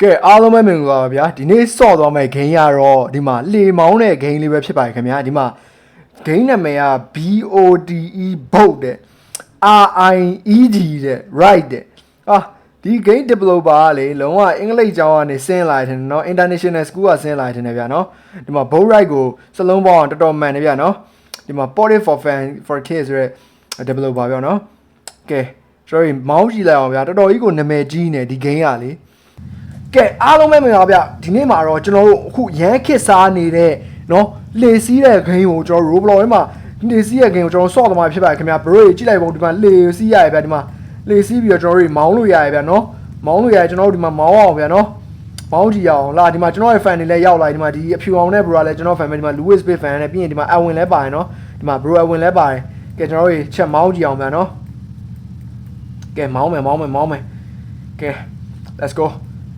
ကဲအားလုံးပဲမင်္ဂလာပါဗျာဒီနေ့ဆော့သွားမယ့်ဂိမ်းကတော့ဒီမှာလှေမောင်းတဲ့ဂိမ်းလေးပဲဖြစ်ပါတယ်ခင်ဗျာဒီမှာဂိမ်းနာမည်က BOTE boat တဲ့ RIED တဲ့ right တဲ့ဒီ game developer ကလေလုံးဝအင်္ဂလိပ်ကျောင်းကနေဆင်းလာတယ်เนาะ international school ကဆင်းလာတယ်ဗျာเนาะဒီမှာ boat ride ကိုစလုံးပေါင်းတော်တော်မှန်တယ်ဗျာเนาะဒီမှာ ported for fan for kids ဆိုတဲ့ developer ဗျာเนาะကဲကျွန်တော်မောင်းကြည့်လိုက်အောင်ဗျာတော်တော်ကြီးကိုနာမည်ကြီးနေဒီ game ကလေကဲအားလုံးပဲမင်္ဂလာဗျဒီနေ့မှာတော့ကျွန်တော်တို့အခုရန်ခစ်စားနေတဲ့เนาะလေစီးတဲ့ game ကိုကျွန်တော် Roblox ထဲမှာလေစီးတဲ့ game ကိုကျွန်တော်ဆော့သွားမှာဖြစ်ပါတယ်ခင်ဗျာ bro ကြည့်လိုက်ပုံဒီမှာလေစီးရရဗျာဒီမှာလေစီးပြီးတော့ကျွန်တော်တို့မောင်းလို့ရရဗျာเนาะမောင်းလို့ရကျွန်တော်တို့ဒီမှာမောင်းအောင်ဗျာเนาะမောင်းကြည့်အောင်လာဒီမှာကျွန်တော်ရဲ့ fan တွေလည်းရောက်လာဒီမှာဒီအဖြူအောင်နဲ့ bro လည်းကျွန်တော် fan ပဲဒီမှာ Louis Big fan နဲ့ပြီးရင်ဒီမှာ Edwin လည်းပါတယ်เนาะဒီမှာ bro Edwin လည်းပါတယ်ကဲကျွန်တော်တို့ချက်မောင်းကြည့်အောင်ဗျာเนาะကဲမောင်းမယ်ကဲ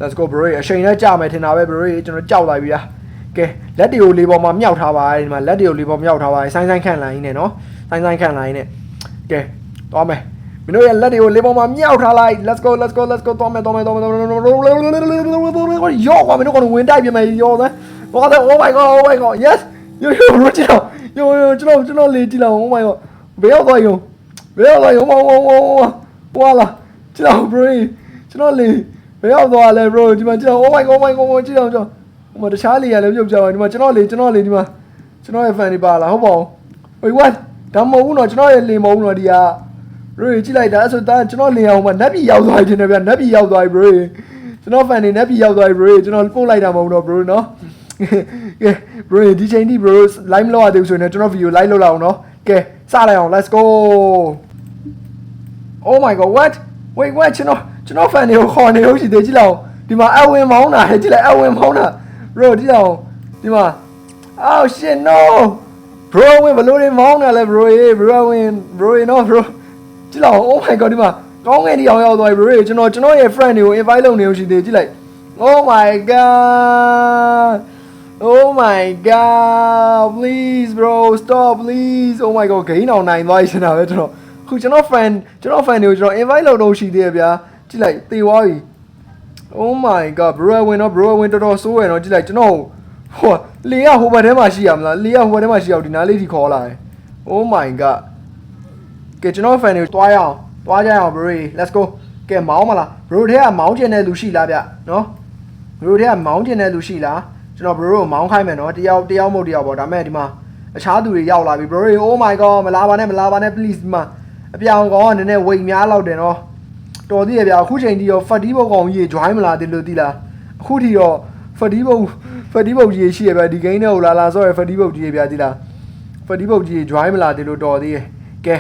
let's go bro အချိန်နဲ့ကြာမယ်ထင်တာပဲ bro ကျွန်တော်ကြောက်လာပြီလားကဲလက်တွေကိုလေးပေါ်မှာမြောက်ထားပါတယ်ဒီမှာလက်တွေကိုလေးပေါ်မြောက်ထားပါတယ်ဆိုင်းခန့်လိုင်းနဲ့เนาะဆိုင်းခန့်လိုင်းနဲ့ကဲသွားမယ်မင်းတို့ရဲ့လက်တွေကိုလေးပေါ်မှာမြောက်ထားလိုက် let's go သွားမယ်ရောကွာမင်းတို့ကတော့ဝင်တိုက်ပြင်မယ်ရောသား oh my god yes yo bro ကျွန်တော်လေးကြည့်လောက် oh my god ဘယ်ရောက်သွားရောပွာလာကျွန်တော် bro ကျွန်တော်လေးဘယ်ရောက်သွားလဲ bro ဒီမှာကျွန်တော် oh my god ကြည့်အောင်ဟိုမှာတခြားလေးရလည်းပြုတ်ကြပါဒီမှာကျွန်တော်လေးဒီမှာကျွန်တော်ရဲ့ fan တွေပါလားဟုတ်ပါဘူး wait what ဒါမဟုတ်ဘူးနော်ကျွန်တော်ရဲ့လေမဟုတ်ဘူးနော်ဒီက bro ကြည့်လိုက်တာအဲ့ဆိုဒါကျွန်တော်လေအောင်မှာနက်ပြီရောက်သွားခြင်းတယ်ဗျနက်ပြီရောက်သွားပြီ bro ကျွန်တော် fan တွေနက်ပြီရောက်သွားပြီ bro ကျွန်တော်ပို့လိုက်တာမဟုတ်တော့ bro နော်ကဲ bro ဒီချိန်ထိ bro live မလုပ်ရသေးဘူးဆိုရင်ကျွန်တော် video live လုပ်လိုက်အောင်နော်ကဲစလိုက်အောင် let's go oh my god what wait what ကျွန်တော် fan တွေကိုခေါ်နေလို့ရှိသေးကြည့်လောက်ဒီမှာအဝင်မောင်းတာဟဲ့ကြည့်လိုက်အဝင်မောင်းတာ bro ကြည့်လောက်ဒီမှာ oh shit no bro ဝင်ဘလို့နေမောင်းတာလဲ bro ဝင် bro no bro ကြည့်လောက် oh my god ဒီမှာကောင်းငယ်ဒီအောင်ရောက်သွားပြီ bro ကျွန်တော်ရဲ့ friend တွေကို invite လုပ်နေလို့ရှိသေးကြည့်လိုက် oh my god please bro stop please oh my god ဂိမ်းအောင်နိုင်သွားပြီရှင်တာပဲကျွန်တော် fan တွေကိုကျွန်တော် invite လုပ်လို့ရှိသေးတယ်ဗျာကြည့်လိုက်တေသွားပြီ oh my god bro ဝင်တော်တော်ဆိုးရယ်နော်ကြည့်လိုက်ကျွန်တော်ဟိုလေကဟိုဘက်ထဲမှာရှိရမလားလေကဟိုဘက်ထဲမှာရှိအောင်ဒီနားလေးထိခေါ်လာတယ် oh my god ကဲကျွန်တော် fan တွေတွားကြအောင် bro let's go ကဲမောင်းမလား bro ထဲကမောင်းကျင်တဲ့လူရှိလားဗျနော် bro ထဲကမောင်းကျင်တဲ့လူရှိလားကျွန်တော် bro ကိုမောင်းခိုင်းမယ်နော်တယောက်မဟုတ်တယောက်ပေါ့ဒါမဲ့ဒီမှာအခြားသူတွေရောက်လာပြီ bro oh my god မလာပါနဲ့ please ဒီမှာအပြောင်ကောင်ကနည်းနည်း weight များလောက်တယ်နော်တော်သေးရဗျအခုချိန်ထိရော fat ဘုတ်ကောင်ကြီး join မလာသေးလို့သိလားအခုထိရော fat ဘုတ်ကြီးရှိရဗျဒီ game နဲ့ဟိုလာဆိုရ fat ဘုတ်ကြီးဗျသိလား fat ဘုတ်ကြီး join မလာသေးလို့တော်သေးရကဲ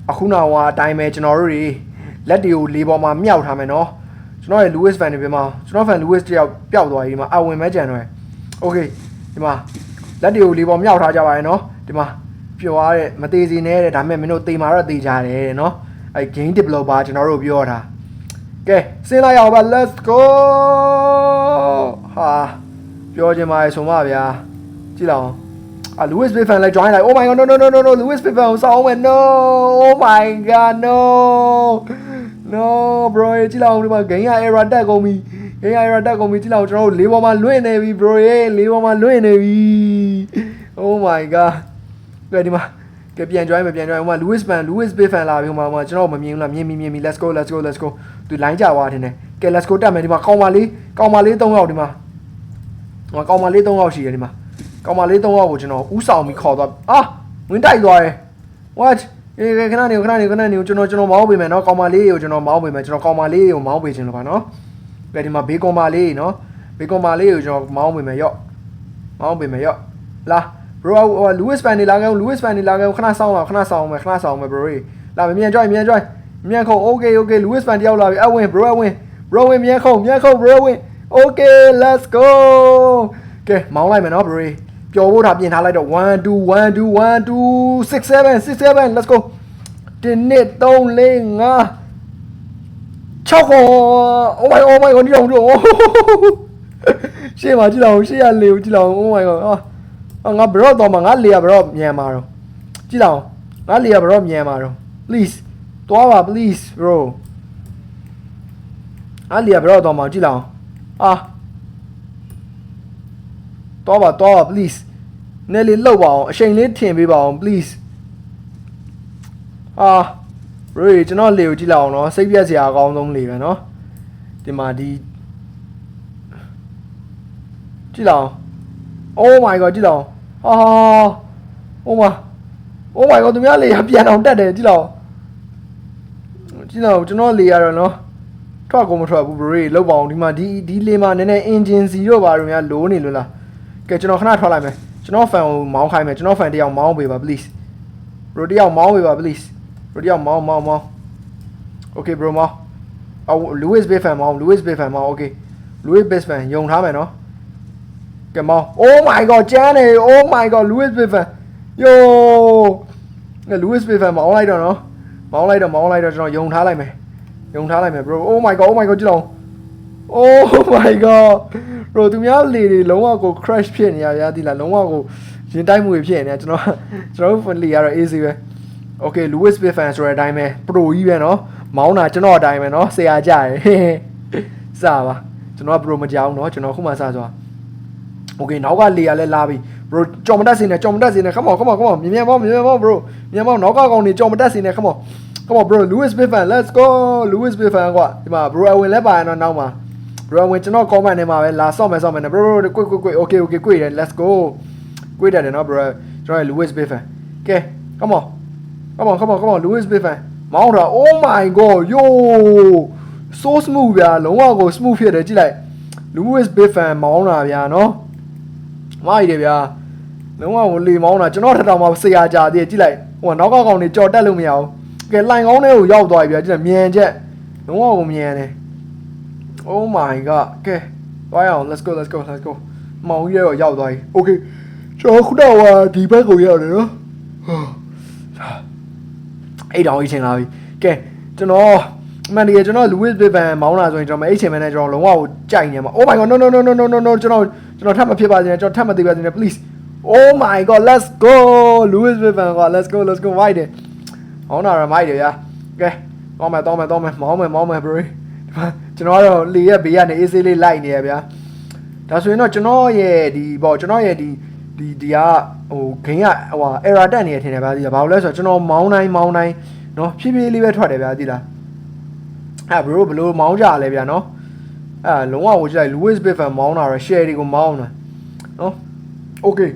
အခုနောက်အတိုင်းပဲကျွန်တော်တို့တွေလက်တွေကိုလေးပေါ်မှာမြောက်ထားမယ်နော်ကျွန်တော်ရဲ့ Louis fan တွေပြမကျွန်တော် fan Louis တယောက်ပျောက်သွားပြီဒီမှာအဝင်မဲကြံတော့ okay ဒီမှာလက်တွေကိုလေးပေါ်မြောက်ထားကြပါရနော်ဒီမှာပြောရတဲ့မသေးစီနဲ့တဲ့ဒါပေမဲ့မင်းတို့တေးမာတော့တေးကြတယ်တဲ့နော်အဲ game developer ကျွန်တော်တို့ပြောတာကဲဆင်းလိုက်အောင်ပါ let's go ဟာပြောချင်ပါရဲ့ဆိုမှဗျာကြည့်လောက်Louis Big fan လိုက် join လိုက် oh my god no Louis Big fan ဆောင်းမယ် no oh my god no bro ကြည့်လောက်ဒီမှာ game ရ error တက်ကုန်ပြီကြည့်လောက်ကျွန်တော်တို့လေးပေါ်မှာလွင့်နေပြီ bro လေးပေါ်မှာလွင့်နေပြီ oh my god ကဲဒီမှာကဲပြန် join ဟိုမှာ Louis Big fan လာပြီဟိုမှာကျွန်တော်မမြင်ဘူးလားမြင်ပြီ let's go သူ line ကြသွားတယ်နဲ့ကဲ let's go တက်မယ်ဒီမှာကောင်မလေး3ယောက်ဒီမှာကောင်မလေး3ယောက်ရှိတယ်ဒီမှာကောင်မလေး3ယောက်ကိုကျွန်တော်ဥဆောင်ပြီးခေါ်သွားဝင်တိုက်သွားတယ် what ခဏနေကျွန်တော်မောင်းပေးမယ်နော်ကောင်မလေးကိုကျွန်တော်မောင်းပေးမယ်ကျွန်တော်ကောင်မလေးကိုမောင်းပေးခြင်းလို့ပါနော်ကဲဒီမှာဘေးကောင်မလေးနော်ဘေးကောင်မလေးကိုကျွန်တော်မောင်းပေးမယ်ရော့လာ bro Louis fan နေလာခဲ့ခဏဆောင်မယ် bro လာမြန် join မြန်ခုံ okay Louis fan တယောက်လာပြီအဝင် bro မြန်ခုံ bro ဝင် okay let's go ကဲမောင်းလိုက်မယ်နော် bro ပျော်ဖို့ထားပြင်ထားလိုက်တော့1 2 6 7 let's go 1 2 3 4 5 6ခေါ် oh my god ဒီတော့ရှေ့မှာကြည့်လောက်ရှေ့ရလေကြည့်လောက် oh my god ငါဘရော့တော့မှာငါလေရဘရော့မြန်မှာတော့ကြည့်လောက်ငါလေရဘရော့မြန်မှာတော့ please သွားပါ please bro ငါလေရဘရော့တော့မှာကြည့်လောက် တော့ please နည်းလေးလှုပ်ပါအောင်အချိန်လေးထင်ပေးပါအောင် please ရိုးကျွန်တော်လေကိုကြည့်လိုက်အောင်နော်စိတ်ပြက်စရာအကောင်းဆုံးလေပဲနော်ဒီမှာဒီကြည့်လိုက်အောင် oh my god ကြည့်လိုက်အောင်oh my god သူများလေပြန်အောင်တက်တယ်ကြည့်လိုက်အောင်ကျွန်တော်လေရတော့နော်ထွက်ကုန်မထွက်ဘူးဘရိုလောက်ပါအောင်ဒီမှာဒီလေမှာနည်းနည်း engine စီတော့ပါတော့များလိုးနေလို့လားကဲကျွန်တော်ခဏထွက်လိုက်မယ်ကျွန်တော်ဖန်ကိုမောင်းခိုင်းမယ်ကျွန်တော်ဖန်တယောက်မောင်းပေးပါ please ဘရိုတယောက်မောင်းပေးပါ please ဘရိုတယောက်မောင်း okay bro မောင်းLouis Bay fan မောင်း Louis Bay fan မောင်း okay Louis Bay fan ယုံထားမယ်နော်ကဲမောင်း oh my god ကျန်းနေ oh my god Louis Bay fan yo Louis Bay fan မောင်းလိုက်တော့နော်မောင်းလိုက်တော့ကျွန်တော်ယုံထားလိုက်မယ်bro oh my god ကြည့်တော့ oh my god bro သူများလေတွေလုံးဝကို crash ဖြစ်နေရဗျာဒီလားလုံးဝကိုရင်တိုက်မှုတွေဖြစ်နေတယ်ကျွန်တော်လေရတော့ easy ပဲ okay Louis Bay fan ဆိုတဲ့အတိုင်းပဲ pro ကြီးပဲနော်မောင်းတာကျွန်တော်အတိုင်းပဲနော်ဆရာကြရယ်စပါကျွန်တော်က pro မကြောက်နော်ကျွန်တော်ခုမှစသွား okay နောက်ကလေရလဲလာပြီ bro ကြော်မတက်စင်းနဲ့ come on မြန်မောင်း bro မြန်မောင်းနောက်ကကောင်နေကြော်မတက်စင်းနဲ့ come on bro Louis Bay fan let's go Louis Bay fan ကွာဒီမှာ bro အဝင်လဲပါရတော့နောက်မှာ bro အဝင်ကျွန်တော် comment ထဲမှာပဲလာဆော့မယ်နော် bro ကွိ okay ကွိတယ် let's go ကွိတယ်နော် bro ကျွန်တော် Louis Bay fan ကဲ come on Louis Bay fan မောင်းတာ oh my god yo so smooth ဗျာလုံးဝကို smooth ဖြစ်တယ်ကြည့်လိုက် Louis Bay fan မောင်းတာဗျာနော်မိုက်တယ်ဗျာလုံးဝကိုလေမောင်းတာကျွန်တော်ထထောင်မှာဆရာကြာသေးတယ်ကြည့်လိုက်ဟိုနောက်ကကောင်နေကြော်တက်လို့မရဘူးကဲလိုင်ကောင်းထဲကိုရောက်သွားပြီဗျာကြည့်မြန်ချက်လုံးဝကိုမြန်တယ် oh my god ကဲသွားရအောင် let's go မောင်ကြီးရောရောက်သွားပြီ okay ကျွန်တော်ခုတော့ဒီဘက်ကိုရောက်တယ်နော်အဲ့တောင်အချိန်လာပြီကဲကျွန်တော်မှန်တကယ်ကျွန်တော် Louis Bay fan မောင်းလာဆိုရင်ကျွန်တော်အဲ့ချိန်မှနဲ့ကျွန်တော်လုံးဝကိုကြိုက်နေမှာ oh my god no ကျွန်တော်ထပ်မဖြစ်ပါစေနဲ့ကျွန်တော်ထပ်မသေးပါစေနဲ့ please oh my god let's go Louis Bay fan ကွာ let's go ဝိုက်တယ်ဟောင်းတာရမိုက်တယ်ဗျာကဲတော့မယ်မောင်းမယ် bro ကျွန်တော်ကတော့လေရဲ့ဘေးကနေ AC လေးလိုက်နေရဗျာဒါဆိုရင်တော့ကျွန်တော်ရဲ့ဒီကဟိုဂိမ်းကerror တက်နေရထင်တယ်ဗျာဒီဘာလို့လဲဆိုတော့ကျွန်တော်မောင်းတိုင်းနော်ဖြည်းဖြည်းလေးပဲထွက်တယ်ဗျာဒီလားbro ဘလို့မောင်းကြလဲဗျာနော်လုံးဝကိုကြည့်လိုက် Louis Bay fan မောင်းတာရ share တွေကိုမောင်းတာနော် okay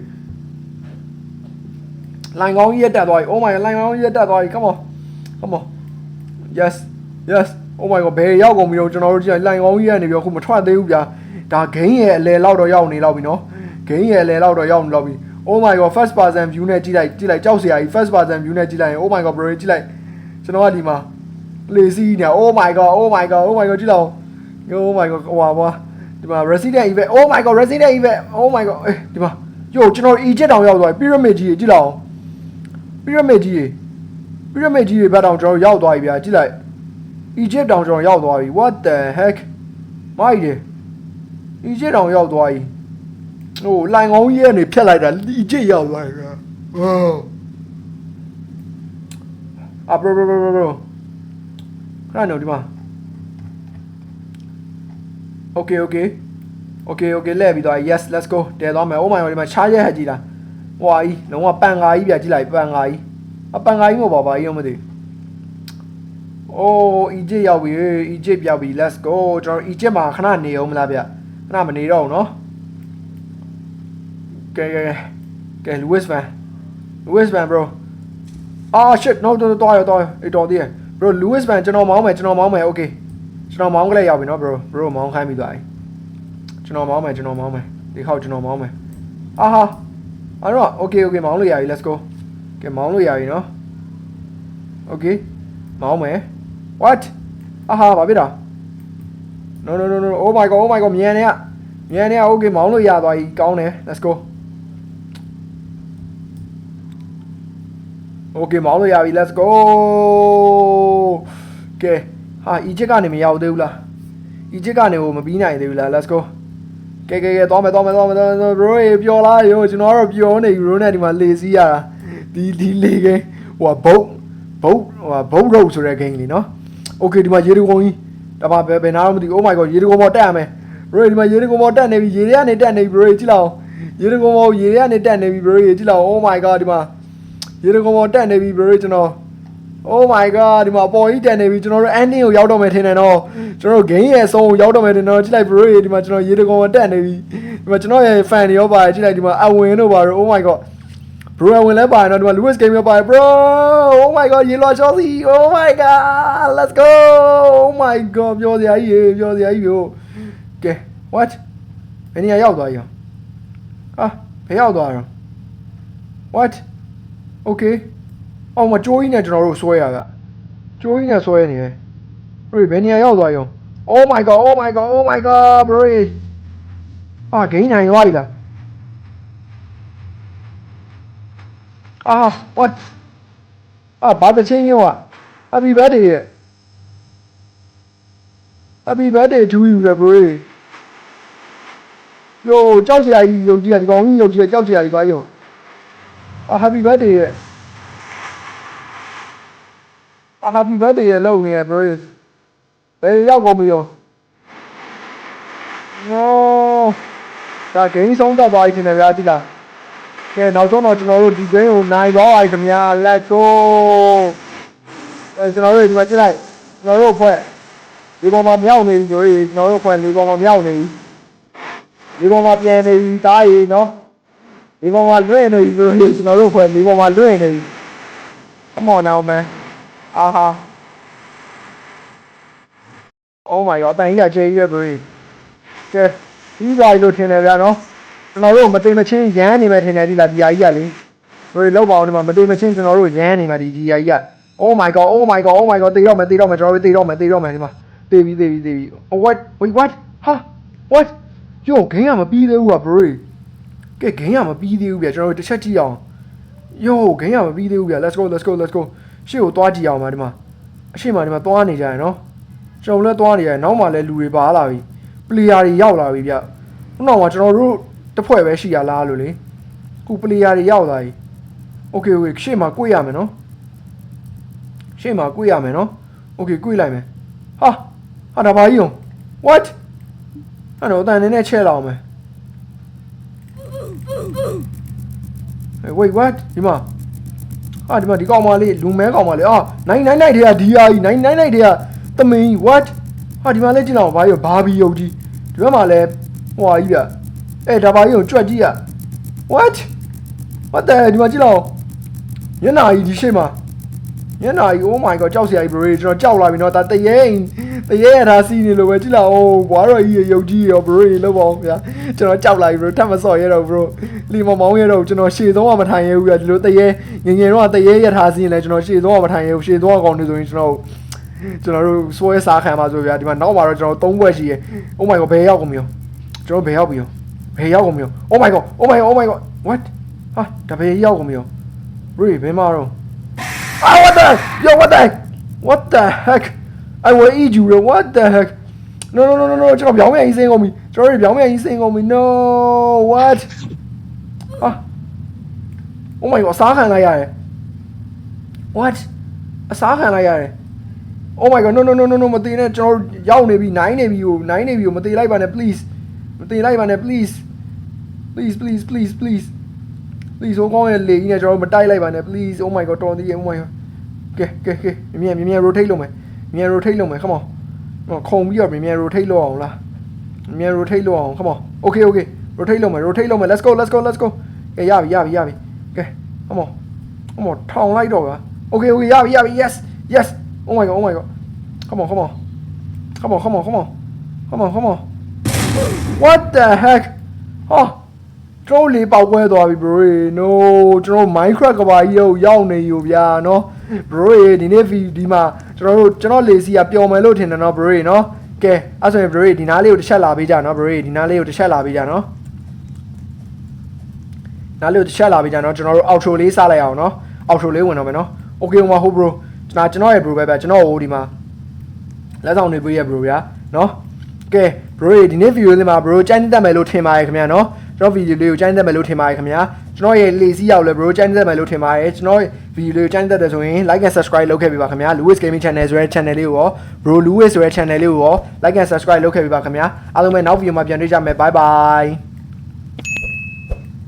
လိုင်ကောင်းကြီးတက်သွားပြီ oh my god လိုင်ကောင်းကြီးတက်သွားပြီ come on yes oh my god ဘယ်ရောက်ကုန်ပြီတော့ကျွန်တော်တို့ကြည့်လိုင်ကောင်းကြီးကနေပြီးခုမထွက်သေးဘူးဗျာဒါဂိမ်းရဲ့အလဲလောက်တော့ရောက်နေလောက်ပြီနော်ဂိမ်းရဲ့အလဲလောက်တော့ရောက်နေလောက်ပြီ oh my god first person view နဲ့ကြည့်လိုက်ကြောက်စရာကြီး first person view နဲ့ကြည့်လိုက် oh my god bro ကြည့်လိုက်ကျွန်တော်ကဒီမှာလေစီးနေ oh my god ကြည့်လောက် oh my god ဟိုပါဒီမှာ resident event oh my god resident event oh my god ဒီမှာyoကျွန်တော် Egypt တောင်ရောက်သွားပြီ pyramid ကြီးကြည့်လောက် pyramid ကြီးတွေဘက်တောင်ကျွန်တော်ရောက်သွားပြီဗျာကြည့်လိုက် Egypt တောင်ကျွန်တော်ရောက်သွားပြီ what the heck မိုက်တယ် Egypt တောင်ရောက်သွားပြီဟိုလိုင်ကောင်းကြီးကနေဖြတ်လိုက်တာ Egypt ရောက်သွားပြီဗျာbro ခဏနော်ဒီမှာ okay လဲပြီးသွား yes let's go တဲသွားမယ် oh my god ဒီမှာချားရက်ဟက်ကြီးလားဟွာကြီးလုံးဝပန်ကာကြီးပြကြည့်လိုက်ပန်ကာကြီးမဟုတ်ပါကြီးတော့မသိ oh Egypt ရောက်ပြီ let's go ကျွန်တော် Egypt မှာခဏနေအောင်မလားဗျခဏမနေတော့ဘူးနော်ကဲ Louis fan bro shit no တော့အဲ့တော်သေး bro Louis fan ကျွန်တော်မောင်းမယ် okay ကျွန်တော်မောင်းကလေးရောက်ပြီနော် bro မောင်းခိုင်းပြီးသွားပြီကျွန်တော်မောင်းမယ်ဒီခေါက်ကျွန်တော်မောင်းမယ်အဲ့တော့ okay မောင်းလို့ရပြီ let's go ကဲမောင်းလို့ရပြီနော် okay မောင်းမယ် what ဘာဖြစ်တာ no oh my god မြန်နေရ okay မောင်းလို့ရသွားပြီကောင်းတယ် let's go okay မောင်းလို့ရပြီ let's go ကဲEgypt ကနေမရောက်သေးဘူးလား Egypt ကနေဟိုမပြီးနိုင်သေးဘူးလား let's go ကဲသွားမယ် bro ပျော်လားရောကျွန်တော်ကတော့ပျော်နေပြီ bro နဲ့ဒီမှာလေစီးရတာဒီလေကဟိုဘုတ် road ဆိုတဲ့ game လीနော် okay ဒီမှာရေတကုံကြီးဒါမှဘယ်နာတော့မသိ oh my god ရေတကုံပေါ်တက်ရမယ် bro ဒီမှာရေတကုံပေါ်တက်နေပြီရေတွေကနေတက်နေပြီ bro ကြည့်လောက်ရေတကုံပေါ်ရေတွေကနေတက်နေပြီ bro ကြည့်လောက် oh my god ဒီမှာရေတကုံပေါ်တက်နေပြီ bro ကျွန်တော် oh my god ဒီမှာပေါ်ကြီးတက်နေပြီကျွန်တော်တို့ ending ကိုရောက်တော့မယ်ထင်တယ်နော်ကျွန်တော်တို့ game ရဲ့အဆုံးကိုရောက်တော့မယ်ထင်တယ်ကြည့်လိုက် bro ဒီမှာကျွန်တော်ရေတကုံပေါ်တက်နေပြီဒီမှာကျွန်တော်ရဲ့ fan တွေရောပါတယ်ကြည့်လိုက်ဒီမှာအဝင်တို့ပါတော့ oh my god bro အဝင်လဲပါတယ်နော်ဒီမှာ Lewis game ရောပါတယ် bro oh my god ရေလွှာချောစီ oh my god let's go oh my god ပြောစရာကြီးပြောစရာကြီးပြောကဲ what ဘယ်နေရာရောက်သွားရောဟာဘယ်ရောက်သွားရော what okay အော်မကြိုးကြီးနဲ့ကျွန်တော်တို့ဆွဲရတာကြိုးကြီးနဲ့ဆွဲနေတယ်ဘယ်နေရာရောက်သွားရော oh my god oh my god oh my god bro အာဂိမ်းနိုင်ရွာပြီလားအာ what အာဘာတချင်းရော happy birthday happy birthday to you bro ယောကြောက်စရာကြီးယုံကြည်ရဒီကောင်ကြီးယုံကြည်ရကြောက်စရာကြီးပါယောအာ happy birthday happy birthday လောက်နေရ bro ဘယ်ရောက်ကုန်ပြီရော no ဒါဂိမ်းဆုံးတော့ပါပြီထင်တယ်ဗျာတိလားကဲနောက်ဆုံးတော့ကျွန်တော်တို့ဒီဂိမ်းကိုနိုင်သွားပါပြီခင်ဗျာ let's go ကျွန်တော်တို့ဒီမှာကြည့်လိုက်ကျွန်တော်တို့ဖွဲ့ဒီပေါ်မှာမြောက်နေပြီကျွန်တော်တို့ဖွဲ့ဒီပေါ်မှာမြောက်နေပြီဒီပေါ်မှာပြန်နေပြီတားရီနော်ဒီပေါ်မှာလွင့်နေပြီကျွန်တော်တို့ဖွဲ့ဒီပေါ်မှာလွင့်နေပြီ come on now man အာဟာ oh my god အတန်ကြီးကကျေးရွယ်ပြီကဲပြီးသွားပြီလို့ထင်တယ်ဗျာနော်ကျွန်တော်တို့မတိမ်မချင်းရမ်းနေမယ်ထင်တယ်ဒီလားဒီဟာကြီးကလေဘယ်လောက်ပါအောင်ဒီမှာမတိမ်မချင်းကျွန်တော်တို့ရမ်းနေမှာဒီဟာကြီးက oh my god oh my god oh my god တေတော့မယ်ကျွန်တော်တို့တေတော့မယ်ဒီမှာတေပြီ oh what wait what ဟာ what ယောဂိမ်းကမပြီးသေးဘူးကွာ bro ကဲဂိမ်းကမပြီးသေးဘူးဗျာကျွန်တော်တို့တစ်ချက်ကြည့်အောင်ယောဂိမ်းကမပြီးသေးဘူးဗျာ let's go ရှေ့ကိုသွားကြည့်အောင်ပါဒီမှာအရှိမဒီမှာသွားနေကြရနော်ကျွန်တော်လည်းသွားနေရနောက်မှလည်းလူတွေပါလာပြီ player တွေရောက်လာပြီဗျခုနောက်မှာကျွန်တော်တို့တစ်ဖွဲ့ပဲရှိရလားလို့လေခု player တွေရောက်လာပြီ okay ရှေ့မှာ꿰ရမယ်နော်ရှေ့မှာ꿰ရမယ်နော် okay 꿰လိုက်မယ်ဟာဒါပါကြီးရော what အဲ့တော့အတန်နဲ့ချက်လောက်မယ် wait what ဒီမှာဒီကောင်မလေးလူမဲကောင်မလေး999တွေကဒီအာကြီး999တွေကသမင်း what ဒီမှာလဲကြည့်လောက်ဘာရောဘာဘီယုတ်ကြီးဒီဘက်မှာလဲဟွာကြီးဗျဒါဘာကြီးကိုကြွက်ကြီးwhat the ဒီမှာကြည့်လောက်ညနာကြီးဒီရှေ့မှာညနာကြီး oh my god ကြောက်စရာကြီး bro ကျွန်တော်ကြောက်လာပြီနော်ဒါတရေရထားစီးနေလို့ပဲကြည့်လောက်ဘွားတော်ကြီးရုပ်ကြီးရော bro လောက်ပါအောင်ဗျာကျွန်တော်ကြောက်လာပြီ bro ထပ်မစော့ရတော့ bro လီမောင်မောင်းရတော့ကျွန်တော်ရှေ့ဆုံးကမထိုင်ရဘူးဗျာဒီလိုတရေငယ်တော့တရေရထားစီးနေလဲကျွန်တော်ရှေ့ဆုံးကမထိုင်ရဘူးရှေ့ဆုံးကကောင်းနေဆိုရင်ကျွန်တော်တို့စွဲစားခံပါဆိုဗျာဒီမှာနောက်မှာတော့ကျွန်တော်3ဘွက်ရှိရယ် oh my god ဘယ်ရောက်ကုန်ပြီကျွန်တော်ဘယ်ရောက်ပြီoh my god what ဒါဘယ်ရောက်ကုန်ပြီ bro ဘယ်မှာတော့what the heck I will eat you what the heck no ကျွန်တော်ပြောင်းပြန်ကြီးစင်းကုန်ပြီကျွန်တော်ပြောင်းပြန်ကြီးစင်းကုန်ပြီ no what oh my god စားခံလိုက်ရတယ် what အစားခံလိုက်ရတယ် oh my god no မသေးနဲ့ကျွန်တော်ရောက်နေပြီ9နေပြီကိုမသေးလိုက်ပါနဲ့ please မသေးလိုက်ပါနဲ့ please ဟိုကောင်းရဲ့လေကြီးနဲ့ကျွန်တော်မတိုက်လိုက်ပါနဲ့ please oh my god တော်သေးရဲ့ oh my god ကဲမြန် rotate လုပ်မယ် come on ခုံပြီးတော့မြန် rotate လုပ်အောင်လားမြန် rotate လုပ်အောင် come on okay rotate လုပ်မယ် let's go ကဲရပြီကဲ come on ထောင်လိုက်တော့ဗျာ okay ရပြီ yes oh my god come on what the heck ကျွန်တော်လေးပေါက်ပွဲသွားပြီ bro no ကျွန်တော် Minecraft ကဘာကြီးရောက်နေယူဗျာနော် bro ဒီနေ့ဒီမှာကျွန်တော်လေးစီကပျော်မယ်လို့ထင်တယ်နော် bro နော်ကဲအဲ့ဆိုရင် bro ဒီနားလေးကိုတစ်ချက်လာပေးကြနော် bro ဒီနားလေးကိုတစ်ချက်လာပေးကြနော်နားလေးကိုတစ်ချက်လာပေးကြနော်ကျွန်တော်တို့ outro လေးစလိုက်အောင်နော် outro လေးဝင်တော့မယ်နော် okay ဟိုမှာဟုတ် bro ကျွန်တော်ရဲ့ bro ပဲဗျကျွန်တော်ဟိုဒီမှာလက်ဆောင်တွေပေးရ bro ဗျာနော်ကဲ bro ဒီနေ့ video လေးမှာ bro ကြိုက်နေတတ်မယ်လို့ထင်ပါတယ်ခင်ဗျာနော် ကျွန်တော်ဗီဒီယိုလေးကိုကြိုင်းသက်မယ်လို့ထင်ပါတယ်ခင်ဗျာကျွန်တော်ရဲ့လေစီးရောက်လဲ bro ကြိုင်းသက်မယ်လို့ထင်ပါတယ်ကျွန်တော်ဗီဒီယိုလေးကိုကြိုင်းသက်တယ်ဆိုရင် like and subscribe လုပ်ခဲ့ပေးပါခင်ဗျာ Lewis Gaming Channel ဆိုတဲ့ channel လေးကိုရော bro Lewis ဆိုတဲ့ channel လေးကိုရော like and subscribe လုပ်ခဲ့ပေးပါခင်ဗျာအားလုံးပဲနောက်ဗီဒီယိုမှာပြန်တွေ့ကြမယ် bye bye